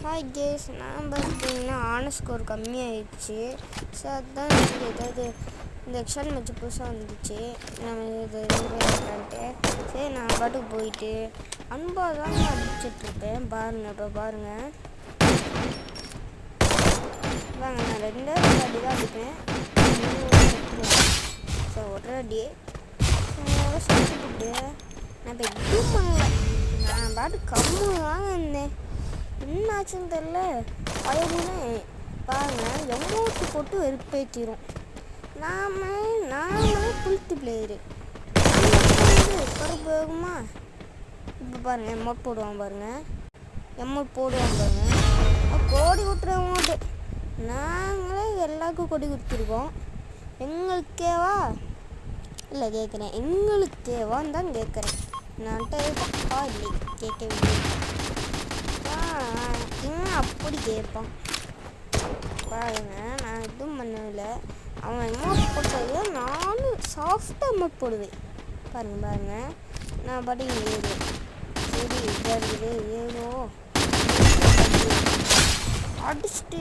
Hi guys, நான் பார்த்தீங்கன்னா ஆன ஸ்கோர் கம்மியாயிடுச்சு. ஸோ அதுதான் ஏதாவது இந்த எக்ஸாம் வச்சு புதுசாக வந்துச்சு. நம்ம இது விளையாண்டான்ட்டு சரி நான் பாட்டுக்கு போயிட்டு அன்பாக தான் அடிச்சிட்ருப்பேன். பாருங்கள், இப்போ பாருங்கள் வாங்க, நான் 2 அடி தான் அடிப்பேன். ஸோ ஒரு அடி சொல்லிட்டு நான் இப்போ எதுவும் பண்ணல. நான் பாட்டு கம்மு தான் இருந்தேன். என்னாச்சுன்னு தெரில. அதுனா பாருங்கள், எமௌண்ட்டு போட்டு வெறுப்பேற்றிடும். நாமளே புளுத்து பிளேயரு கருப்பேகுமா. இப்போ பாருங்கள், எமௌண்ட் போடுவான் பாருங்கள், கோடி கொடுத்துற அமௌண்ட்டு. நாங்களே எல்லாருக்கும் கொடி கொடுத்துருக்கோம். எங்களுக்கேவா இல்லை கேட்குறேன், எங்களுக்கேவான்னு தான் கேட்குறேன். நான்ட்ட பக்கா இல்லை, கேட்கவில்லை. இன்னும் அப்படி கேட்பான் பாருங்க. நான் எதுவும் பண்ணவில்லை. அவன் அமௌண்ட் போட்டதில்ல, நானும் சாஃப்டாக அமௌண்ட் போடுவேன். பாருங்க நான் பாட்டி ஏறுவேன். சரி இதாக இருக்குது, ஏதோ அடிச்சுட்டு